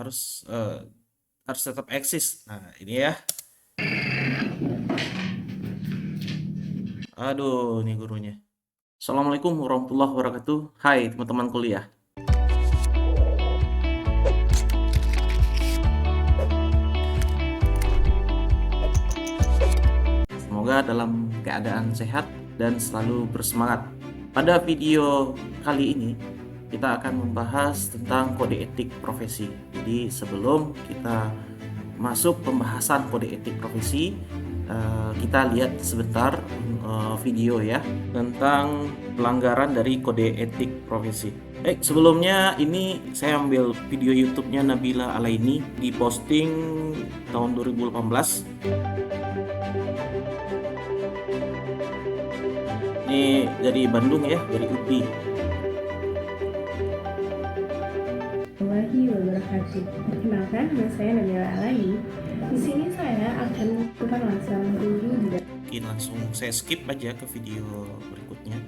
harus harus tetap eksis. Nah, ini ya. Aduh, ini gurunya. Assalamualaikum warahmatullahi wabarakatuh. Hai teman-teman kuliah. Semoga dalam keadaan sehat dan selalu bersemangat. Pada video kali ini kita akan membahas tentang kode etik profesi. Jadi sebelum kita masuk pembahasan kode etik profesi, kita lihat sebentar video ya tentang pelanggaran dari kode etik profesi. Sebelumnya ini saya ambil video YouTube-nya Nabila Alaini, diposting tahun 2018. Ini dari Bandung ya, dari UPI. Warahmatullahi wabarakatuh. Perkenalkan, nama saya Nabila Alaini. Di sini saya akan melakukan langsung dulu di Mungkin langsung saya skip aja ke video berikutnya.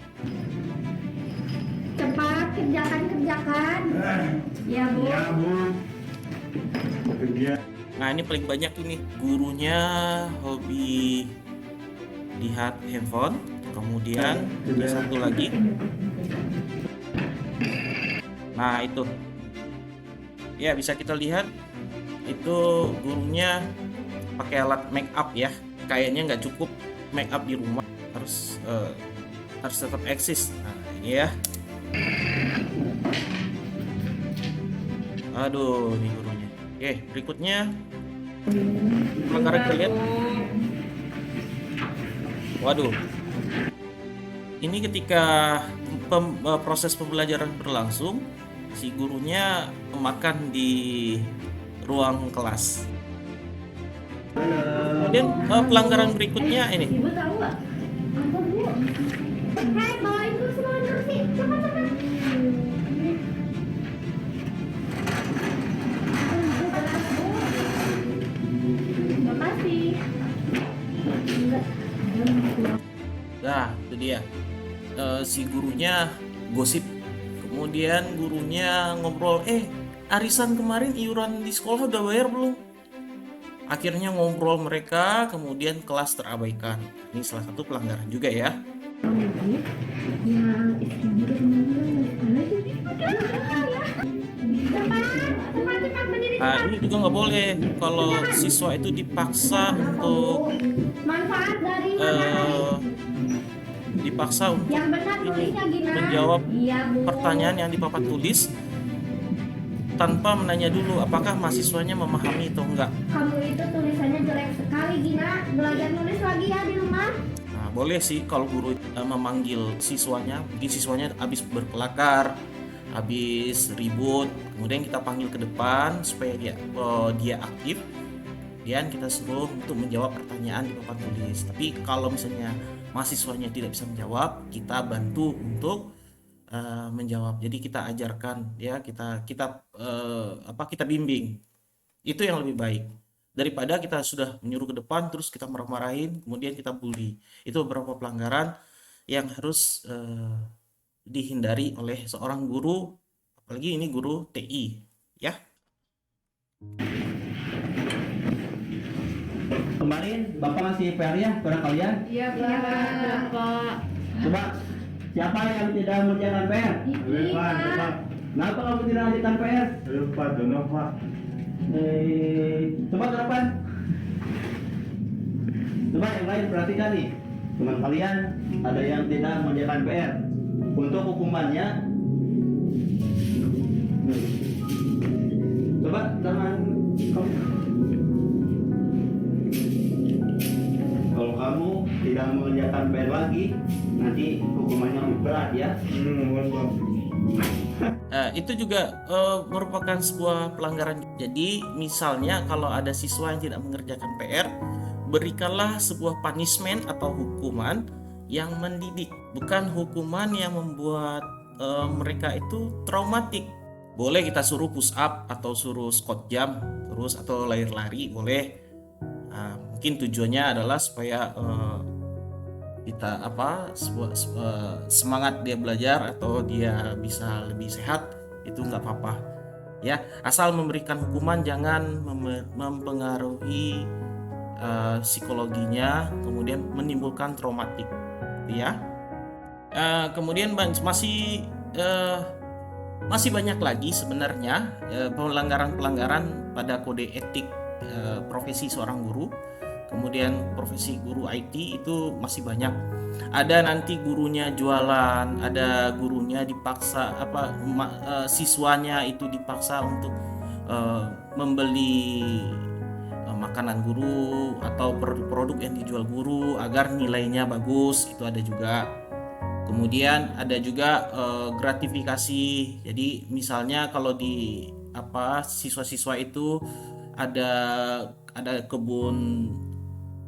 cepat kerjakan. Ya bu. Nah, ini paling banyak ini gurunya hobi lihat handphone. Kemudian ini satu lagi. Nah, itu ya bisa kita lihat itu gurunya pakai alat make up ya. Kayaknya nggak cukup make up di rumah, harus tetap eksis. Nah, ini ya. Aduh, ini gurunya. Oke, berikutnya pelanggaran kita lihat. Waduh, ini ketika proses pembelajaran berlangsung, si gurunya makan di ruang kelas. Kemudian pelanggaran berikutnya ini. Ibu tahu nggak? Apa bu? Hei, bawain dulu semua kursi. Cepat. Makasih. Nah, itu dia. Si gurunya gosip. Kemudian gurunya ngobrol, arisan kemarin iuran di sekolah udah bayar belum? Akhirnya ngobrol mereka, kemudian kelas terabaikan. Ini salah satu pelanggaran juga ya. Nah, ini juga nggak boleh kalau siswa itu dipaksa untuk Manfaat dari yang benar tulisnya gimana? menjawab Iya, Bu. pertanyaan yang dipapat tulis tanpa menanya dulu apakah mahasiswanya memahami atau enggak. Kamu itu tulisannya jelek sekali, Gina. Belajar nulis lagi ya di rumah. Nah, boleh sih kalau guru memanggil siswanya, mungkin siswanya habis berkelakar, habis ribut, kemudian kita panggil ke depan supaya dia aktif, dan kita suruh untuk menjawab pertanyaan di papan tulis. Tapi kalau misalnya mahasiswanya tidak bisa menjawab, kita bantu untuk menjawab. Jadi kita ajarkan ya, kita bimbing. Itu yang lebih baik daripada kita sudah menyuruh ke depan terus kita marah-marahin kemudian kita bully. Itu beberapa pelanggaran yang harus dihindari oleh seorang guru, apalagi ini guru TI ya. Kemarin Bapak ngasih PR ya kepada kalian? Iya, Pak. Coba, siapa yang tidak mengerjakan PR? Pak. Kenapa kamu tidak mengerjakan PR? Lupa dulu Pak. Coba ke depan. Coba yang lain perhatikan nih. Teman kalian ada yang tidak mengerjakan PR. Untuk hukumannya, coba tangan kamu. Kalau kamu tidak mengerjakan PR lagi, nanti hukumannya lebih berat ya. Itu juga merupakan sebuah pelanggaran. Jadi misalnya kalau ada siswa yang tidak mengerjakan PR, berikanlah sebuah punishment atau hukuman yang mendidik, bukan hukuman yang membuat mereka itu traumatik. Boleh kita suruh push up atau suruh squat jump terus atau lari-lari boleh. Mungkin tujuannya adalah supaya kita semangat dia belajar atau dia bisa lebih sehat, itu nggak apa-apa. Ya, asal memberikan hukuman jangan mempengaruhi psikologinya, kemudian menimbulkan traumatik, ya. Kemudian eh, masih banyak lagi sebenarnya pelanggaran-pelanggaran pada kode etik profesi seorang guru. Kemudian profesi guru IT itu masih banyak. Ada nanti gurunya jualan, ada gurunya dipaksa siswanya itu dipaksa untuk membeli makanan guru atau produk-produk yang dijual guru agar nilainya bagus, itu ada juga. Kemudian ada juga gratifikasi. Jadi misalnya kalau di siswa-siswa itu ada kebun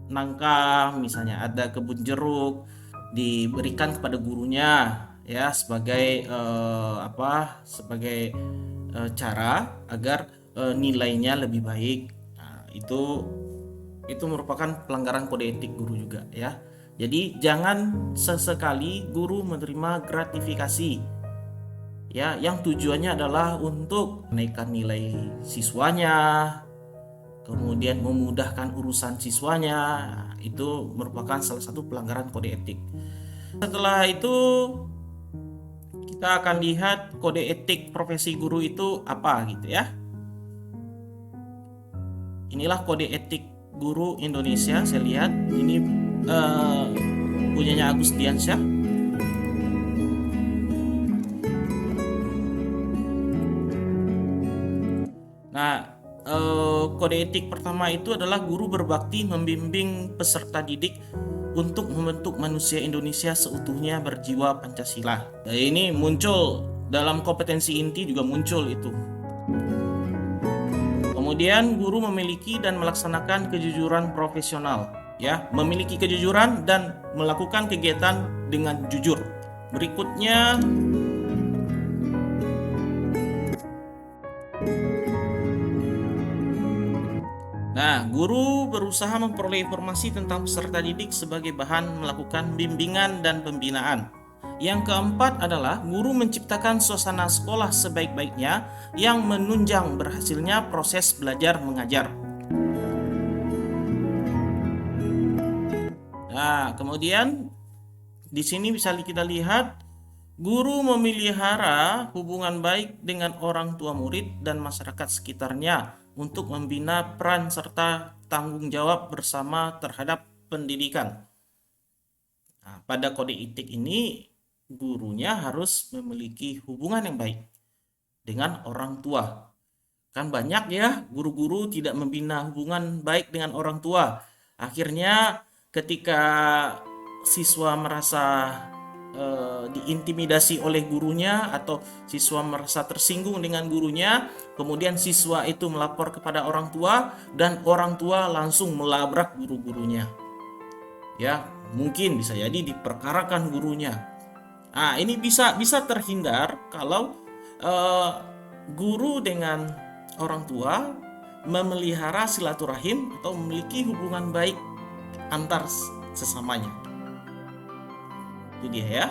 nangka, misalnya ada kebun jeruk, diberikan kepada gurunya ya sebagai cara agar nilainya lebih baik. Nah, itu merupakan pelanggaran kode etik guru juga ya. Jadi jangan sesekali guru menerima gratifikasi ya, yang tujuannya adalah untuk menaikkan nilai siswanya, kemudian memudahkan urusan siswanya. Itu merupakan salah satu pelanggaran kode etik. Setelah itu kita akan lihat kode etik profesi guru itu apa gitu ya. Inilah kode etik guru Indonesia. Saya lihat ini punyanya Agus Diansyah. Nah, kode etik pertama itu adalah guru berbakti membimbing peserta didik untuk membentuk manusia Indonesia seutuhnya berjiwa Pancasila. Nah, ini muncul dalam kompetensi inti juga muncul itu. Kemudian guru memiliki dan melaksanakan kejujuran profesional, ya, memiliki kejujuran dan melakukan kegiatan dengan jujur. Berikutnya guru berusaha memperoleh informasi tentang peserta didik sebagai bahan melakukan bimbingan dan pembinaan. Yang keempat adalah guru menciptakan suasana sekolah sebaik-baiknya yang menunjang berhasilnya proses belajar mengajar. Nah, kemudian di sini bisa kita lihat guru memelihara hubungan baik dengan orang tua murid dan masyarakat sekitarnya untuk membina peran serta tanggung jawab bersama terhadap pendidikan. Nah, pada kode etik ini gurunya harus memiliki hubungan yang baik dengan orang tua. Kan banyak ya guru-guru tidak membina hubungan baik dengan orang tua. Akhirnya ketika siswa merasa diintimidasi oleh gurunya atau siswa merasa tersinggung dengan gurunya, kemudian siswa itu melapor kepada orang tua dan orang tua langsung melabrak guru-gurunya. Ya, mungkin bisa jadi diperkarakan gurunya. Nah, ini bisa terhindar kalau guru dengan orang tua memelihara silaturahim atau memiliki hubungan baik antar sesamanya. Itu dia ya.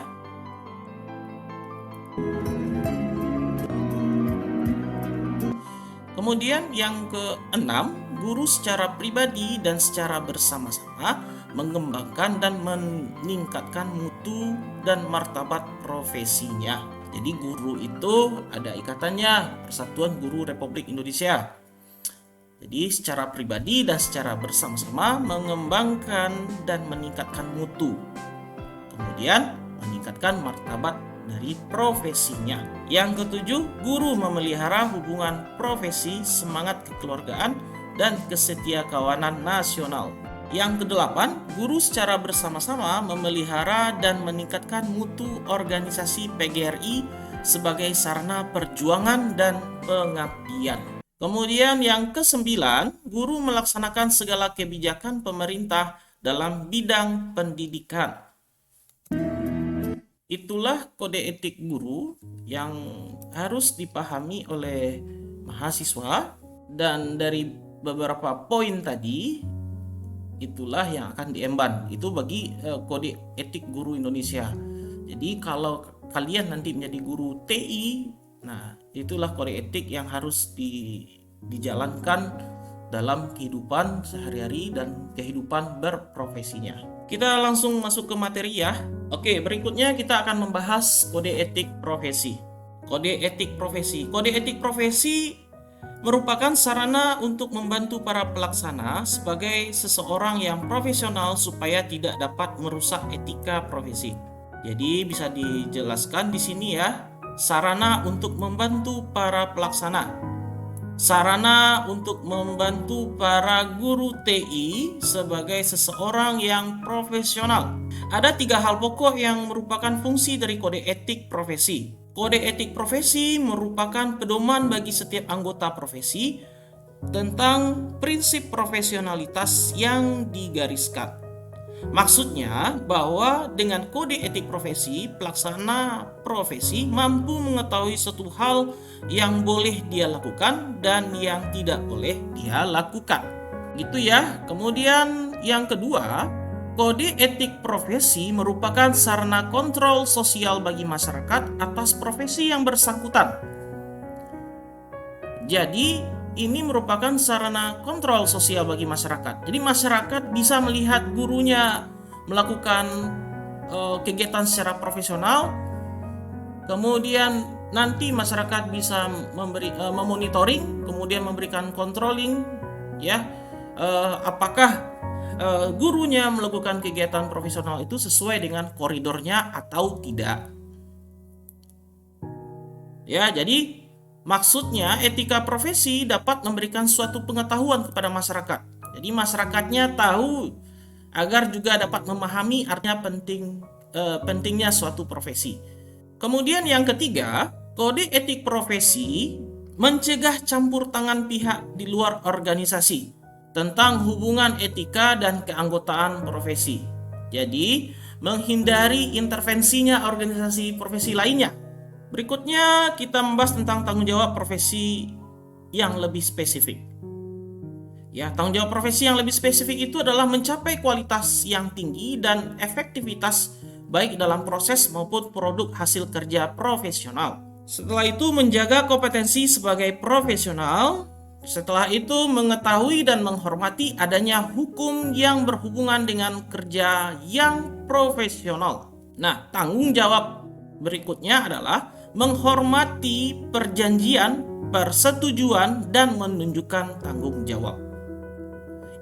Kemudian yang keenam, guru secara pribadi dan secara bersama-sama mengembangkan dan meningkatkan mutu dan martabat profesinya. Jadi guru itu ada ikatannya, Persatuan Guru Republik Indonesia. Jadi secara pribadi dan secara bersama-sama mengembangkan dan meningkatkan mutu. Kemudian meningkatkan martabat dari profesinya. Yang ketujuh, guru memelihara hubungan profesi, semangat kekeluargaan, dan kesetiakawanan nasional. Yang kedelapan, guru secara bersama-sama memelihara dan meningkatkan mutu organisasi PGRI sebagai sarana perjuangan dan pengabdian. Kemudian yang kesembilan, guru melaksanakan segala kebijakan pemerintah dalam bidang pendidikan. Itulah kode etik guru yang harus dipahami oleh mahasiswa, dan dari beberapa poin tadi itulah yang akan diemban. Itu bagi kode etik guru Indonesia. Jadi kalau kalian nanti menjadi guru TI, Nah, itulah kode etik yang harus dijalankan dalam kehidupan sehari-hari dan kehidupan berprofesinya. Kita langsung masuk ke materi ya. Oke, berikutnya kita akan membahas kode etik profesi. Kode etik profesi. Kode etik profesi merupakan sarana untuk membantu para pelaksana sebagai seseorang yang profesional supaya tidak dapat merusak etika profesi. Jadi bisa dijelaskan di sini ya, sarana untuk membantu para pelaksana, sarana untuk membantu para guru TI sebagai seseorang yang profesional. Ada 3 hal pokok yang merupakan fungsi dari kode etik profesi. Kode etik profesi merupakan pedoman bagi setiap anggota profesi tentang prinsip profesionalitas yang digariskan. Maksudnya bahwa dengan kode etik profesi, pelaksana profesi mampu mengetahui suatu hal yang boleh dia lakukan dan yang tidak boleh dia lakukan. Gitu ya. Kemudian yang kedua, kode etik profesi merupakan sarana kontrol sosial bagi masyarakat atas profesi yang bersangkutan. Jadi ini merupakan sarana kontrol sosial bagi masyarakat. Jadi masyarakat bisa melihat gurunya melakukan kegiatan secara profesional. Kemudian nanti masyarakat bisa memonitoring, kemudian memberikan controlling, ya, apakah gurunya melakukan kegiatan profesional itu sesuai dengan koridornya atau tidak. Ya, jadi maksudnya etika profesi dapat memberikan suatu pengetahuan kepada masyarakat. Jadi masyarakatnya tahu agar juga dapat memahami artinya pentingnya suatu profesi. Kemudian yang ketiga, kode etik profesi mencegah campur tangan pihak di luar organisasi tentang hubungan etika dan keanggotaan profesi. Jadi menghindari intervensinya organisasi profesi lainnya. Berikutnya kita membahas tentang tanggung jawab profesi yang lebih spesifik. Ya, tanggung jawab profesi yang lebih spesifik itu adalah mencapai kualitas yang tinggi dan efektivitas baik dalam proses maupun produk hasil kerja profesional. Setelah itu menjaga kompetensi sebagai profesional. Setelah itu mengetahui dan menghormati adanya hukum yang berhubungan dengan kerja yang profesional. Nah, tanggung jawab berikutnya adalah menghormati perjanjian, persetujuan, dan menunjukkan tanggung jawab.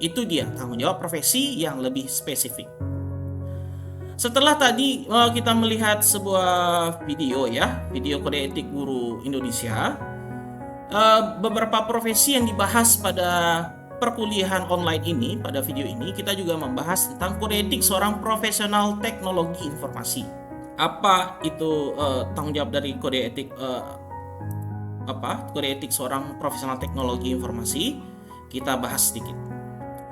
Itu dia tanggung jawab profesi yang lebih spesifik. Setelah tadi kita melihat sebuah video ya, video kode etik guru Indonesia, beberapa profesi yang dibahas pada perkuliahan online ini, pada video ini kita juga membahas tentang kode etik seorang profesional teknologi informasi. Apa itu tanggung jawab dari kode etik kode etik seorang profesional teknologi informasi? Kita bahas sedikit.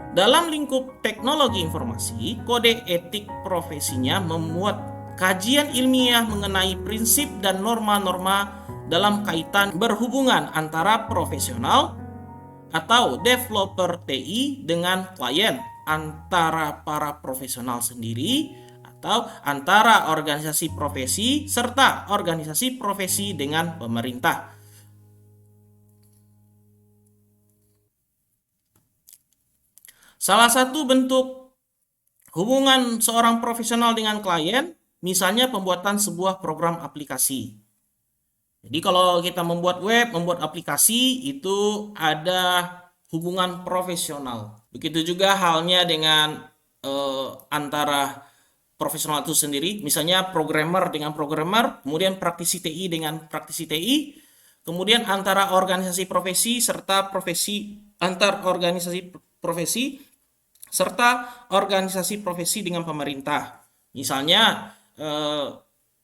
Dalam lingkup teknologi informasi, kode etik profesinya memuat kajian ilmiah mengenai prinsip dan norma-norma dalam kaitan berhubungan antara profesional atau developer TI dengan klien, antara para profesional sendiri atau antara organisasi profesi serta organisasi profesi dengan pemerintah. Salah satu bentuk hubungan seorang profesional dengan klien, misalnya pembuatan sebuah program aplikasi. Jadi kalau kita membuat web, membuat aplikasi, itu ada hubungan profesional. Begitu juga halnya dengan antara profesional itu sendiri, misalnya programmer dengan programmer, kemudian praktisi TI dengan praktisi TI, kemudian antara organisasi profesi serta profesi, antar organisasi profesi serta organisasi profesi dengan pemerintah. Misalnya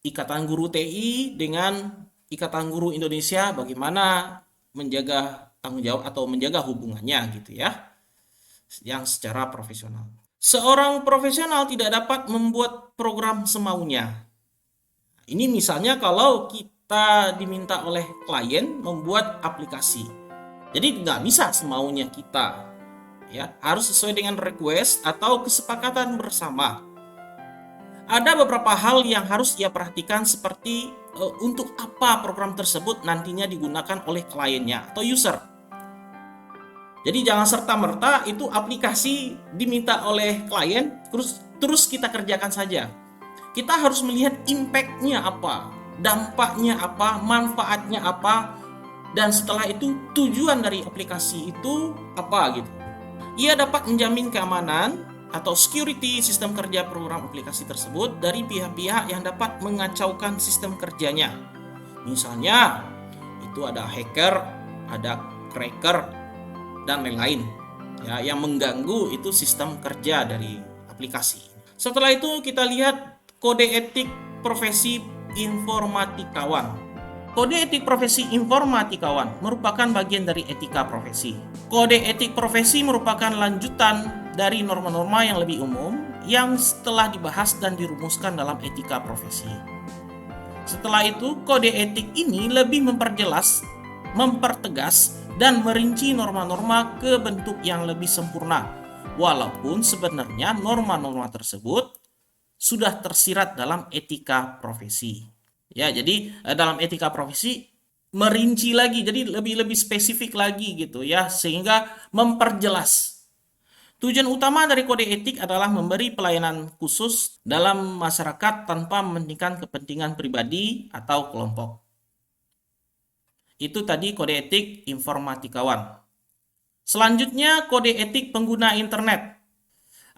Ikatan Guru TI dengan Ikatan Guru Indonesia, bagaimana menjaga tanggung jawab atau menjaga hubungannya gitu ya, yang secara profesional. Seorang profesional tidak dapat membuat program semaunya. Ini misalnya kalau kita diminta oleh klien membuat aplikasi. Jadi nggak bisa semaunya kita. Ya, harus sesuai dengan request atau kesepakatan bersama. Ada beberapa hal yang harus ia perhatikan seperti untuk apa program tersebut nantinya digunakan oleh kliennya atau user. Jadi jangan serta-merta itu aplikasi diminta oleh klien terus kita kerjakan saja. Kita harus melihat impact-nya apa, dampaknya apa, manfaatnya apa, dan setelah itu tujuan dari aplikasi itu apa gitu. Ia dapat menjamin keamanan atau security sistem kerja program aplikasi tersebut dari pihak-pihak yang dapat mengacaukan sistem kerjanya. Misalnya itu ada hacker, ada cracker, dan lain-lain ya, yang mengganggu itu sistem kerja dari aplikasi. Setelah itu kita lihat kode etik profesi informatikawan. Kode etik profesi informatikawan merupakan bagian dari etika profesi. Kode etik profesi merupakan lanjutan dari norma-norma yang lebih umum yang setelah dibahas dan dirumuskan dalam etika profesi. Setelah itu, kode etik ini lebih memperjelas, mempertegas, dan merinci norma-norma ke bentuk yang lebih sempurna, walaupun sebenarnya norma-norma tersebut sudah tersirat dalam etika profesi. Ya, jadi dalam etika profesi merinci lagi, jadi lebih spesifik lagi gitu ya, sehingga memperjelas. Tujuan utama dari kode etik adalah memberi pelayanan khusus dalam masyarakat tanpa mementingkan kepentingan pribadi atau kelompok. Itu tadi kode etik informatikawan. Selanjutnya kode etik pengguna internet.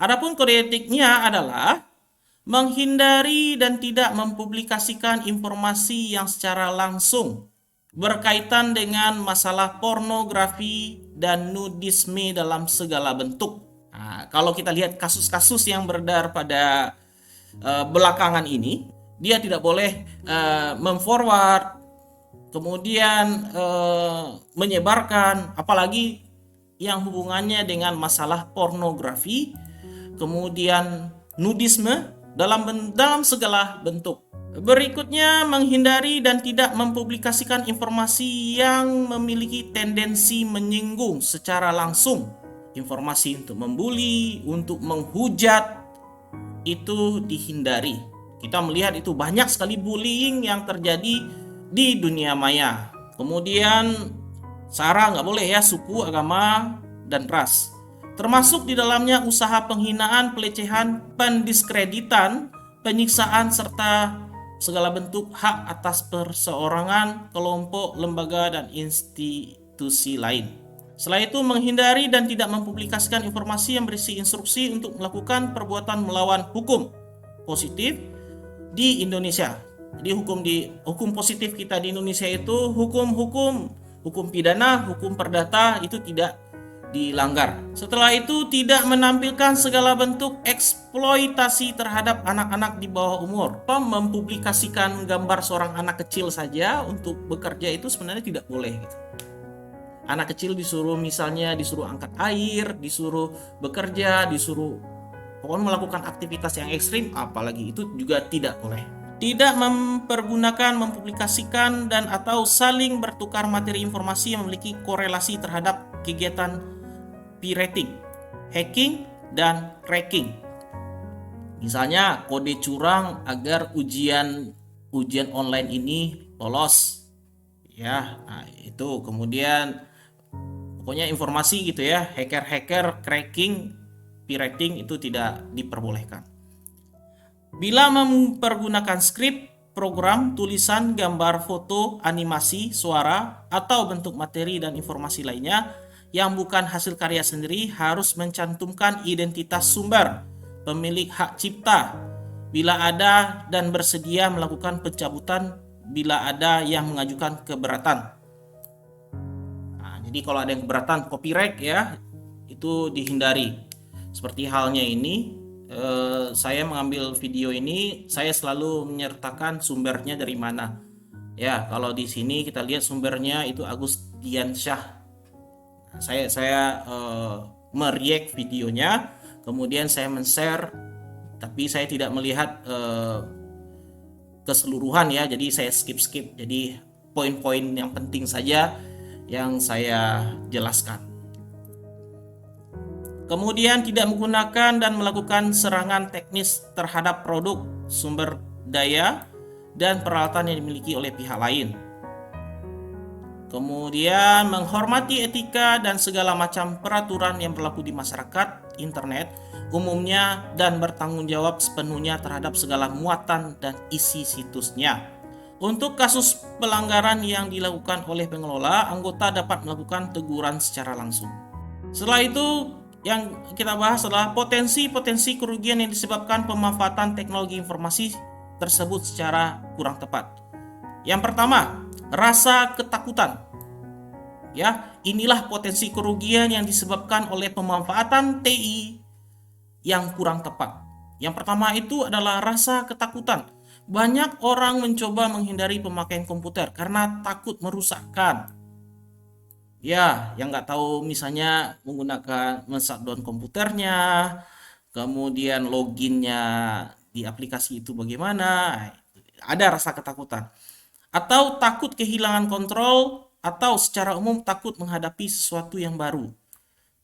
Adapun kode etiknya adalah menghindari dan tidak mempublikasikan informasi yang secara langsung berkaitan dengan masalah pornografi dan nudisme dalam segala bentuk. Nah, kalau kita lihat kasus-kasus yang beredar pada belakangan ini, dia tidak boleh memforward, kemudian menyebarkan, apalagi yang hubungannya dengan masalah pornografi, kemudian nudisme dalam segala bentuk. Berikutnya, menghindari dan tidak mempublikasikan informasi yang memiliki tendensi menyinggung secara langsung. Informasi untuk membuli, untuk menghujat, itu dihindari. Kita melihat itu banyak sekali bullying yang terjadi di dunia maya. Kemudian sara nggak boleh ya, suku, agama, dan ras. Termasuk di dalamnya usaha penghinaan, pelecehan, pendiskreditan, penyiksaan, serta segala bentuk hak atas perseorangan, kelompok, lembaga, dan institusi lain. Setelah itu, menghindari dan tidak mempublikasikan informasi yang berisi instruksi untuk melakukan perbuatan melawan hukum positif di Indonesia. Jadi hukum positif kita di Indonesia itu hukum pidana, hukum perdata itu tidak dilanggar. Setelah itu, tidak menampilkan segala bentuk eksploitasi terhadap anak-anak di bawah umur. Mempublikasikan gambar seorang anak kecil saja untuk bekerja itu sebenarnya tidak boleh gitu. Anak kecil disuruh angkat air, disuruh bekerja, disuruh pokoknya melakukan aktivitas yang ekstrim, apalagi itu juga tidak boleh. Tidak mempublikasikan dan atau saling bertukar materi informasi yang memiliki korelasi terhadap kegiatan pirating, hacking, dan cracking. Misalnya kode curang agar ujian online ini lolos. Ya, nah itu. Kemudian pokoknya informasi gitu ya, hacker, cracking, pirating itu tidak diperbolehkan. Bila mempergunakan skrip, program, tulisan, gambar, foto, animasi, suara, atau bentuk materi dan informasi lainnya yang bukan hasil karya sendiri, harus mencantumkan identitas sumber, pemilik hak cipta, bila ada, dan bersedia melakukan pencabutan bila ada yang mengajukan keberatan. Nah, jadi kalau ada yang keberatan copyright ya, itu dihindari. Seperti halnya ini, saya mengambil video ini, saya selalu menyertakan sumbernya dari mana. Ya, kalau di sini kita lihat sumbernya itu Agustiansyah. Saya mereact videonya, kemudian saya men-share, tapi saya tidak melihat keseluruhan ya, jadi saya skip. Jadi poin-poin yang penting saja yang saya jelaskan. Kemudian tidak menggunakan dan melakukan serangan teknis terhadap produk, sumber daya, dan peralatan yang dimiliki oleh pihak lain. Kemudian menghormati etika dan segala macam peraturan yang berlaku di masyarakat internet umumnya dan bertanggung jawab sepenuhnya terhadap segala muatan dan isi situsnya. Untuk kasus pelanggaran yang dilakukan oleh pengelola, anggota dapat melakukan teguran secara langsung. Setelah itu, yang kita bahas adalah potensi-potensi kerugian yang disebabkan pemanfaatan teknologi informasi tersebut secara kurang tepat. Yang pertama, rasa ketakutan. Ya, inilah potensi kerugian yang disebabkan oleh pemanfaatan TI yang kurang tepat. Yang pertama itu adalah rasa ketakutan. Banyak orang mencoba menghindari pemakaian komputer karena takut merusakkan. Ya, yang nggak tahu misalnya menggunakan men-shutdown komputernya, kemudian loginnya di aplikasi itu bagaimana, ada rasa ketakutan. Atau takut kehilangan kontrol, atau secara umum takut menghadapi sesuatu yang baru.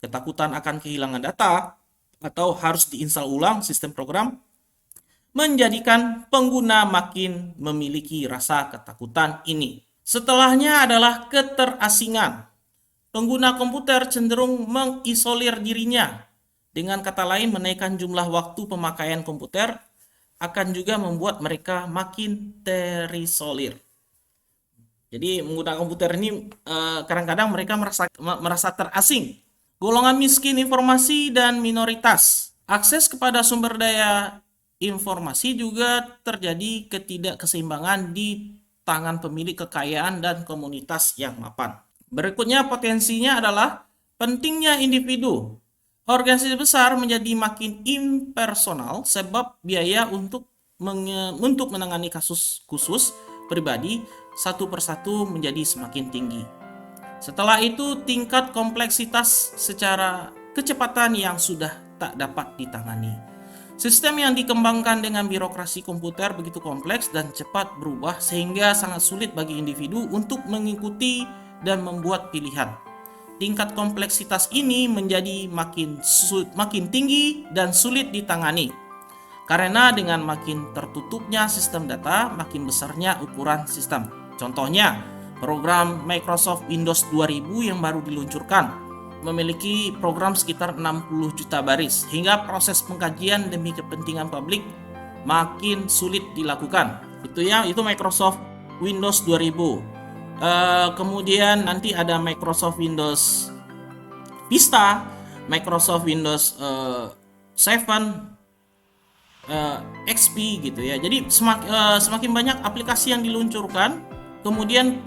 Ketakutan akan kehilangan data, atau harus diinstal ulang sistem program, menjadikan pengguna makin memiliki rasa ketakutan ini. Setelahnya adalah keterasingan. Pengguna komputer cenderung mengisolir dirinya. Dengan kata lain, menaikkan jumlah waktu pemakaian komputer akan juga membuat mereka makin terisolir. Jadi menggunakan komputer ini kadang-kadang mereka merasa terasing. Golongan miskin informasi dan minoritas. Akses kepada sumber daya informasi juga terjadi ketidakkeseimbangan di tangan pemilik kekayaan dan komunitas yang mapan. Berikutnya potensinya adalah pentingnya individu. Organisasi besar menjadi makin impersonal sebab biaya untuk menangani kasus khusus pribadi satu persatu menjadi semakin tinggi. Setelah itu tingkat kompleksitas secara kecepatan yang sudah tak dapat ditangani. Sistem yang dikembangkan dengan birokrasi komputer begitu kompleks dan cepat berubah sehingga sangat sulit bagi individu untuk mengikuti dan membuat pilihan. Tingkat kompleksitas ini menjadi makin tinggi dan sulit ditangani. Karena dengan makin tertutupnya sistem data, makin besarnya ukuran sistem. Contohnya, program Microsoft Windows 2000 yang baru diluncurkan memiliki program sekitar 60 juta baris, hingga proses pengkajian demi kepentingan publik makin sulit dilakukan. Itu Microsoft Windows 2000. Kemudian nanti ada Microsoft Windows Vista, Microsoft Windows 7, XP gitu ya. Jadi semakin banyak aplikasi yang diluncurkan, kemudian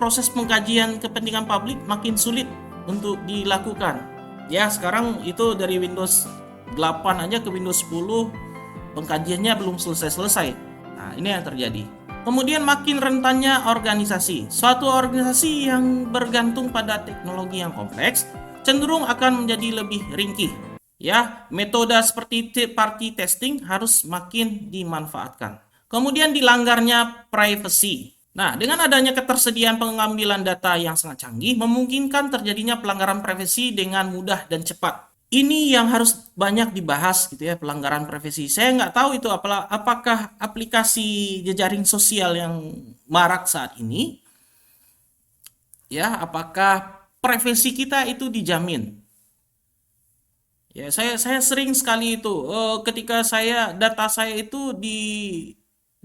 proses pengkajian kepentingan publik makin sulit untuk dilakukan. Ya, sekarang itu dari Windows 8 aja ke Windows 10 pengkajiannya belum selesai-selesai. Nah, ini yang terjadi. Kemudian makin rentannya organisasi. Suatu organisasi yang bergantung pada teknologi yang kompleks cenderung akan menjadi lebih ringkih. Ya, metode seperti third party testing harus makin dimanfaatkan. Kemudian dilanggarnya privacy. Nah, dengan adanya ketersediaan pengambilan data yang sangat canggih memungkinkan terjadinya pelanggaran privasi dengan mudah dan cepat. Ini yang harus banyak dibahas gitu ya, pelanggaran privasi. Saya nggak tahu itu apakah aplikasi jejaring sosial yang marak saat ini, ya, apakah privasi kita itu dijamin? Ya, saya sering sekali itu ketika data saya itu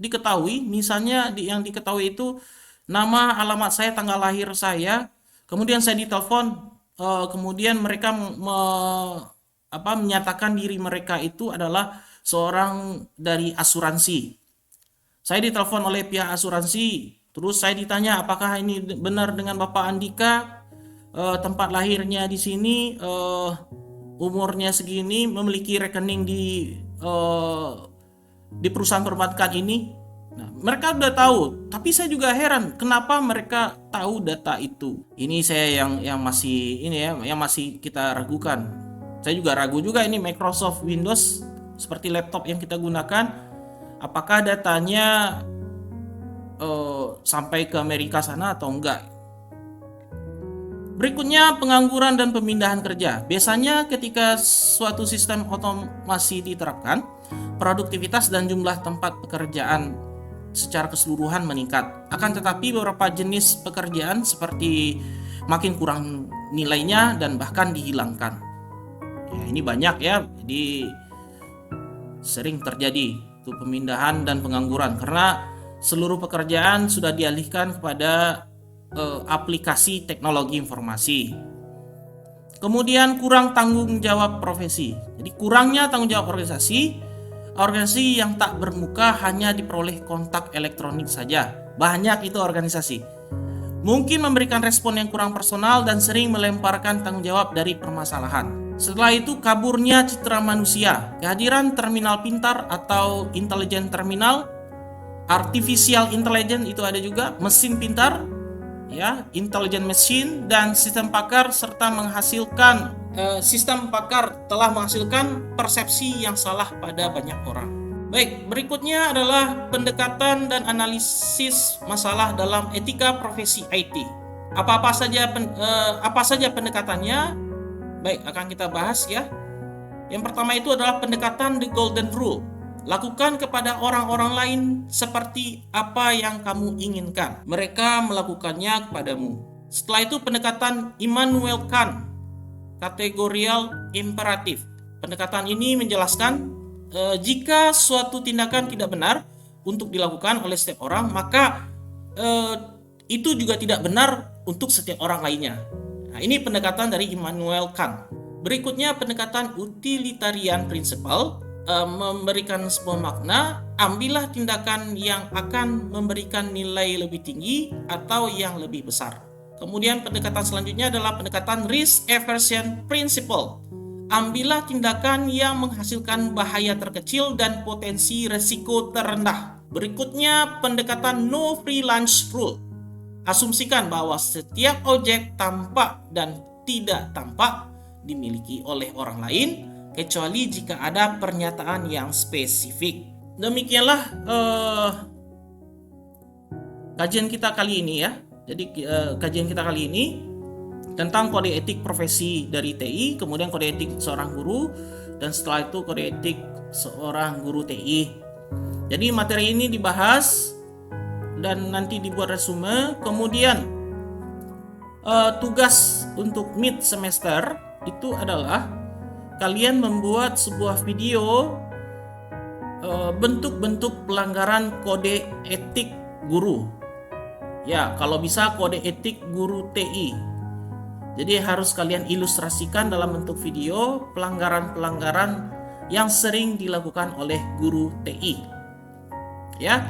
diketahui, misalnya yang diketahui itu nama, alamat saya, tanggal lahir saya, kemudian saya ditelepon. Kemudian mereka menyatakan diri mereka itu adalah seorang dari asuransi. Saya ditelepon oleh pihak asuransi, terus saya ditanya apakah ini benar dengan Bapak Andika, tempat lahirnya di sini, umurnya segini, memiliki rekening di perusahaan perbankan ini. Nah, mereka udah tahu, tapi saya juga heran kenapa mereka tahu data itu. Ini saya yang masih kita ragukan. Saya juga ragu juga ini Microsoft Windows seperti laptop yang kita gunakan, apakah datanya sampai ke Amerika sana atau enggak. Berikutnya, pengangguran dan pemindahan kerja. Biasanya ketika suatu sistem otomasi diterapkan, produktivitas dan jumlah tempat pekerjaan secara keseluruhan meningkat. Akan tetapi beberapa jenis pekerjaan seperti makin kurang nilainya dan bahkan dihilangkan. Ya, ini banyak ya, jadi sering terjadi itu pemindahan dan pengangguran karena seluruh pekerjaan sudah dialihkan kepada aplikasi teknologi informasi. Kemudian kurang tanggung jawab profesi. Jadi kurangnya tanggung jawab organisasi yang tak bermuka hanya diperoleh kontak elektronik saja. Banyak itu organisasi. Mungkin memberikan respon yang kurang personal dan sering melemparkan tanggung jawab dari permasalahan. Setelah itu kaburnya citra manusia. Kehadiran terminal pintar atau intelligent terminal, artificial intelligence itu ada juga, mesin pintar, ya, intelligent machine, dan sistem pakar telah menghasilkan persepsi yang salah pada banyak orang. Baik, berikutnya adalah pendekatan dan analisis masalah dalam etika profesi IT. Apa saja pendekatannya? Baik, akan kita bahas ya. Yang pertama itu adalah pendekatan The Golden Rule. Lakukan kepada orang-orang lain seperti apa yang kamu inginkan. Mereka melakukannya kepadamu. Setelah itu pendekatan Immanuel Kant, kategorial imperatif. Pendekatan ini menjelaskan jika suatu tindakan tidak benar untuk dilakukan oleh setiap orang, maka itu juga tidak benar untuk setiap orang lainnya. Nah, ini pendekatan dari Immanuel Kant. Berikutnya pendekatan utilitarian principle. Memberikan sebuah makna, ambillah tindakan yang akan memberikan nilai lebih tinggi atau yang lebih besar. Kemudian pendekatan selanjutnya adalah pendekatan risk aversion principle. Ambillah tindakan yang menghasilkan bahaya terkecil dan potensi resiko terendah. Berikutnya pendekatan no free lunch rule. Asumsikan bahwa setiap objek tampak dan tidak tampak dimiliki oleh orang lain, kecuali jika ada pernyataan yang spesifik. Demikianlah kajian kita kali ini ya. Jadi kajian kita kali ini tentang kode etik profesi dari TI, kemudian kode etik seorang guru, dan setelah itu kode etik seorang guru TI. Jadi materi ini dibahas dan nanti dibuat resume. Kemudian tugas untuk mid semester itu adalah kalian membuat sebuah video bentuk-bentuk pelanggaran kode etik guru. Ya, kalau bisa kode etik guru TI. Jadi harus kalian ilustrasikan dalam bentuk video pelanggaran-pelanggaran yang sering dilakukan oleh guru TI. Ya,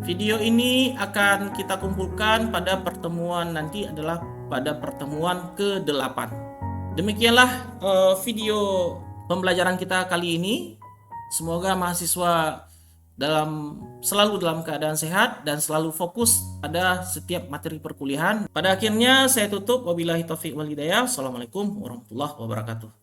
video ini akan kita kumpulkan pada pertemuan nanti adalah pada pertemuan ke-8. Demikianlah video pembelajaran kita kali ini. Semoga mahasiswa selalu dalam keadaan sehat dan selalu fokus pada setiap materi perkuliahan. Pada akhirnya saya tutup. Wabillahi taufiq wal hidayah. Assalamualaikum warahmatullahi wabarakatuh.